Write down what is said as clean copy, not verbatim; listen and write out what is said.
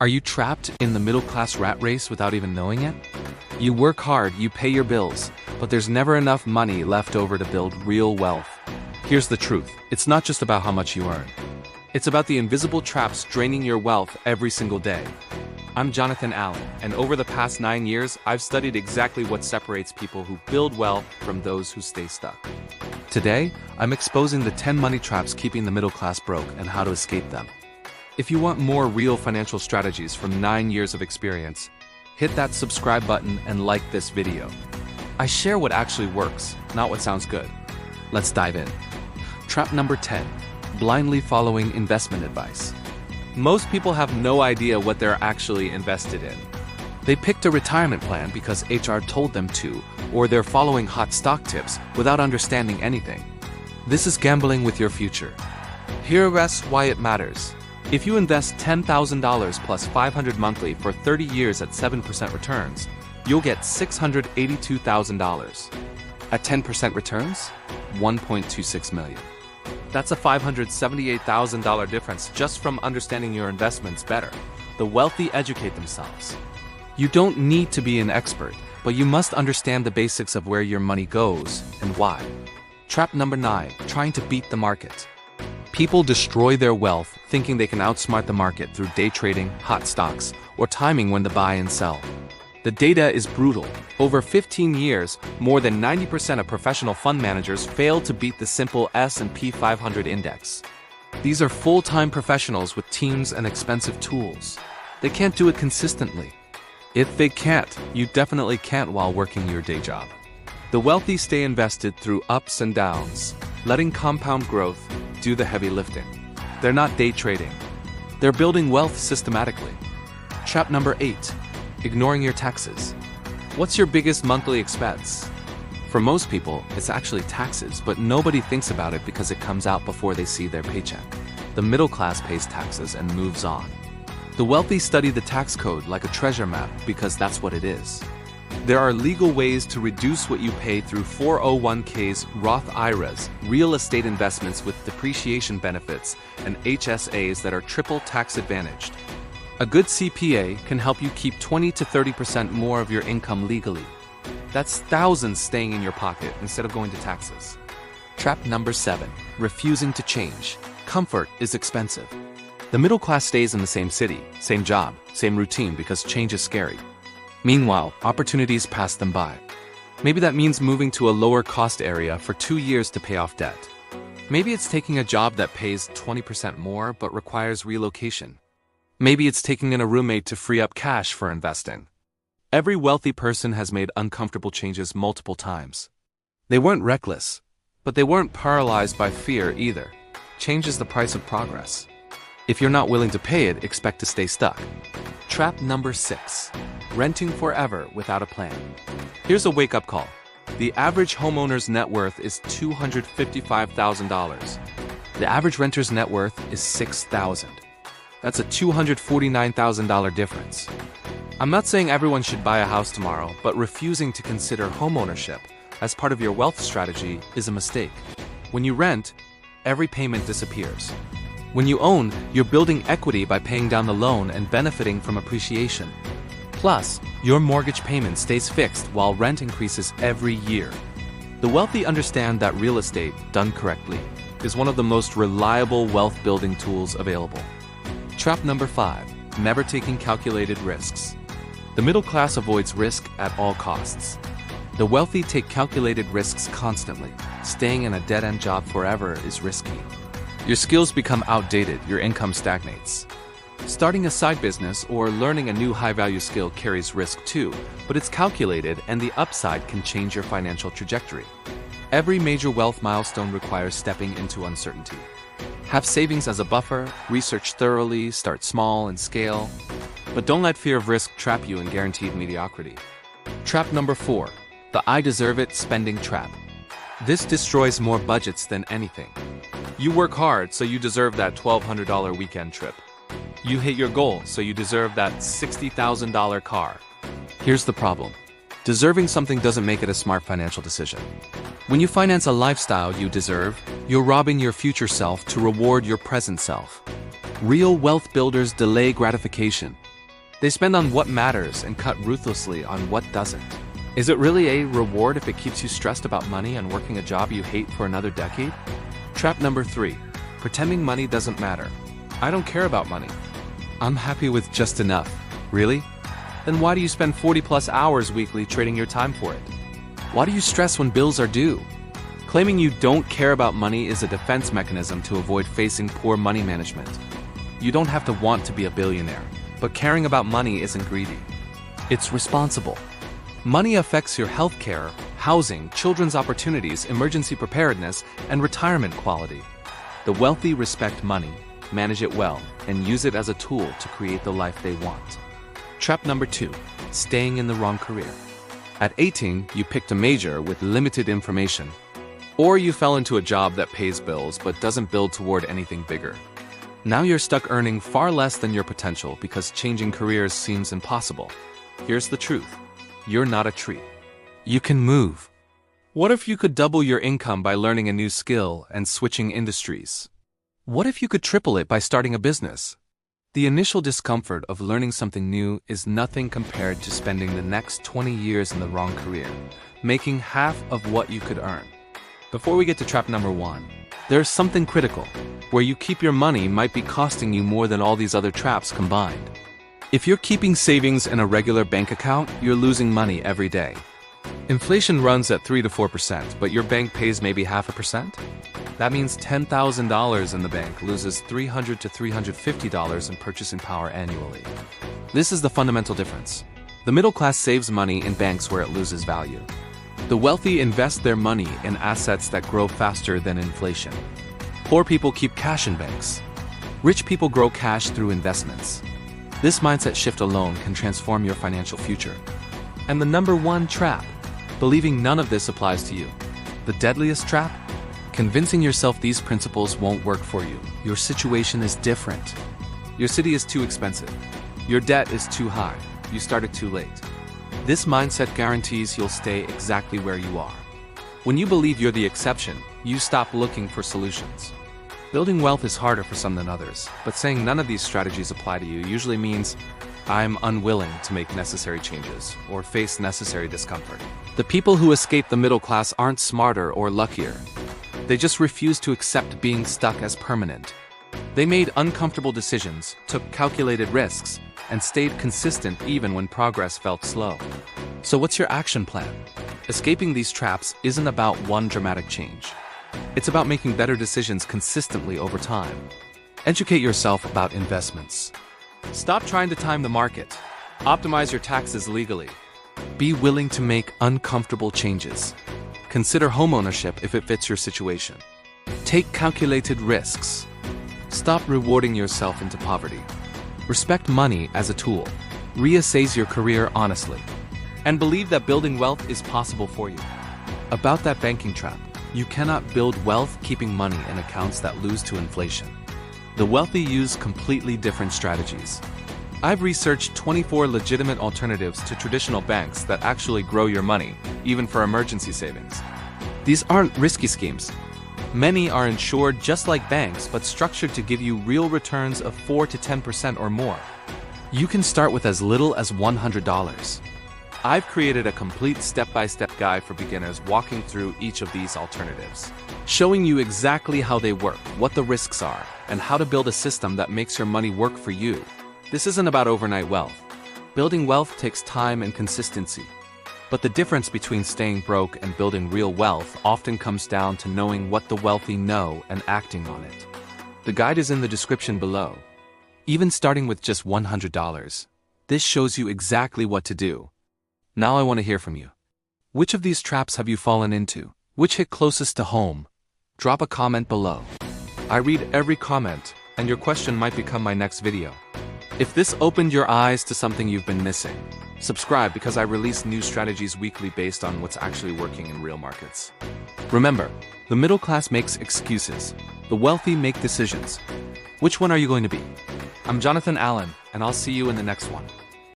Are you trapped in the middle-class rat race without even knowing it? You work hard, you pay your bills, but there's never enough money left over to build real wealth. Here's the truth. It's not just about how much you earn. It's about the invisible traps draining your wealth every single day. I'm Jonathan Allen, and over the past 9 years, I've studied exactly what separates people who build wealth from those who stay stuck. Today, I'm exposing the 10 money traps keeping the middle class broke and how to escape them. If you want more real financial strategies from 9 years of experience, hit that subscribe button and like this video. I share what actually works, not what sounds good. Let's dive in. Trap number 10, blindly following investment advice. Most people have no idea what they're actually invested in. They picked a retirement plan because HR told them to, or they're following hot stock tips without understanding anything. This is gambling with your future. Here rests why it matters. If you invest $10,000 plus $500 monthly for 30 years at 7% returns, you'll get $682,000. At 10% returns, $1.26 million. That's a $578,000 difference just from understanding your investments better. The wealthy educate themselves. You don't need to be an expert, but you must understand the basics of where your money goes and why. Trap number 9, trying to beat the market. People destroy their wealth thinking they can outsmart the market through day trading, hot stocks, or timing when to buy and sell. The data is brutal. Over 15 years, more than 90% of professional fund managers fail to beat the simple S&P 500 index. These are full-time professionals with teams and expensive tools. They can't do it consistently. If they can't, you definitely can't while working your day job. The wealthy stay invested through ups and downs, letting compound growth do the heavy lifting. They're not day trading. They're building wealth systematically. Trap number 8, ignoring your taxes. What's your biggest monthly expense? For most people, it's actually taxes, but nobody thinks about it because it comes out before they see their paycheck. The middle class pays taxes and moves on. The wealthy study the tax code like a treasure map because that's what it is. There are legal ways to reduce what you pay through 401ks, Roth IRAs, real estate investments with depreciation benefits, and HSAs that are triple tax advantaged. A good CPA can help you keep 20 to 30% more of your income legally. That's thousands staying in your pocket instead of going to taxes. Trap number 7, refusing to change. Comfort is expensive. The middle class stays in the same city, same job, same routine because change is scary. Meanwhile, opportunities pass them by. Maybe that means moving to a lower cost area for 2 years to pay off debt. Maybe it's taking a job that pays 20% more but requires relocation. Maybe it's taking in a roommate to free up cash for investing. Every wealthy person has made uncomfortable changes multiple times. They weren't reckless, but they weren't paralyzed by fear either. Change is the price of progress. If you're not willing to pay it, expect to stay stuck. Trap number 6, renting forever without a plan. Here's a wake-up call. The average homeowner's net worth is $255,000. The average renter's net worth is $6,000. That's a $249,000 difference. I'm not saying everyone should buy a house tomorrow, but refusing to consider homeownership as part of your wealth strategy is a mistake. When you rent, every payment disappears. When you own, you're building equity by paying down the loan and benefiting from appreciation. Plus, your mortgage payment stays fixed while rent increases every year. The wealthy understand that real estate, done correctly, is one of the most reliable wealth-building tools available. Trap number 5, never taking calculated risks. The middle class avoids risk at all costs. The wealthy take calculated risks constantly. Staying in a dead-end job forever is risky. Your skills become outdated, your income stagnates. Starting a side business or learning a new high-value skill carries risk too, but it's calculated and the upside can change your financial trajectory. Every major wealth milestone requires stepping into uncertainty. Have savings as a buffer, research thoroughly, start small and scale. But don't let fear of risk trap you in guaranteed mediocrity. Trap number 4, the I deserve it spending trap. This destroys more budgets than anything. You work hard, so you deserve that $1,200 weekend trip. You hit your goal, so you deserve that $60,000 car. Here's the problem. Deserving something doesn't make it a smart financial decision. When you finance a lifestyle you deserve, you're robbing your future self to reward your present self. Real wealth builders delay gratification. They spend on what matters and cut ruthlessly on what doesn't. Is it really a reward if it keeps you stressed about money and working a job you hate for another decade? Trap number 3. Pretending money doesn't matter. I don't care about money. I'm happy with just enough. Really? Then why do you spend 40+ hours weekly trading your time for it? Why do you stress when bills are due? Claiming you don't care about money is a defense mechanism to avoid facing poor money management. You don't have to want to be a billionaire, but caring about money isn't greedy. It's responsible. Money affects your healthcare, housing, children's opportunities, emergency preparedness, and retirement quality. The wealthy respect money, manage it well, and use it as a tool to create the life they want. Trap number 2. Staying in the wrong career. At 18, you picked a major with limited information. Or you fell into a job that pays bills but doesn't build toward anything bigger. Now you're stuck earning far less than your potential because changing careers seems impossible. Here's the truth. You're not a tree. You can move. What if you could double your income by learning a new skill and switching industries? What if you could triple it by starting a business? The initial discomfort of learning something new is nothing compared to spending the next 20 years in the wrong career, making half of what you could earn. Before we get to trap number 1, there's something critical. Where you keep your money might be costing you more than all these other traps combined. If you're keeping savings in a regular bank account, you're losing money every day. Inflation runs at 3 to 4%, but your bank pays maybe 0.5%? That means $10,000 in the bank loses $300 to $350 in purchasing power annually. This is the fundamental difference. The middle class saves money in banks where it loses value. The wealthy invest their money in assets that grow faster than inflation. Poor people keep cash in banks. Rich people grow cash through investments. This mindset shift alone can transform your financial future. And the number 1 trap, believing none of this applies to you. The deadliest trap? Convincing yourself these principles won't work for you. Your situation is different. Your city is too expensive. Your debt is too high. You started too late. This mindset guarantees you'll stay exactly where you are. When you believe you're the exception, you stop looking for solutions. Building wealth is harder for some than others, but saying none of these strategies apply to you usually means I'm unwilling to make necessary changes or face necessary discomfort. The people who escape the middle class aren't smarter or luckier. They just refuse to accept being stuck as permanent. They made uncomfortable decisions, took calculated risks, and stayed consistent even when progress felt slow. So what's your action plan? Escaping these traps isn't about one dramatic change. It's about making better decisions consistently over time. Educate yourself about investments. Stop trying to time the market. Optimize your taxes legally. Be willing to make uncomfortable changes. Consider homeownership if it fits your situation. Take calculated risks. Stop rewarding yourself into poverty. Respect money as a tool. Reassess your career honestly. And believe that building wealth is possible for you. About that banking trap, you cannot build wealth keeping money in accounts that lose to inflation. The wealthy use completely different strategies. I've researched 24 legitimate alternatives to traditional banks that actually grow your money, even for emergency savings. These aren't risky schemes. Many are insured just like banks, but structured to give you real returns of 4 to 10% or more. You can start with as little as $100. I've created a complete step-by-step guide for beginners walking through each of these alternatives, showing you exactly how they work, what the risks are, and how to build a system that makes your money work for you. This isn't about overnight wealth. Building wealth takes time and consistency. But the difference between staying broke and building real wealth often comes down to knowing what the wealthy know and acting on it. The guide is in the description below. Even starting with just $100, this shows you exactly what to do. Now I want to hear from you. Which of these traps have you fallen into? Which hit closest to home? Drop a comment below. I read every comment, and your question might become my next video. If this opened your eyes to something you've been missing, subscribe because I release new strategies weekly based on what's actually working in real markets. Remember, the middle class makes excuses. The wealthy make decisions. Which one are you going to be? I'm Jonathan Allen, and I'll see you in the next one.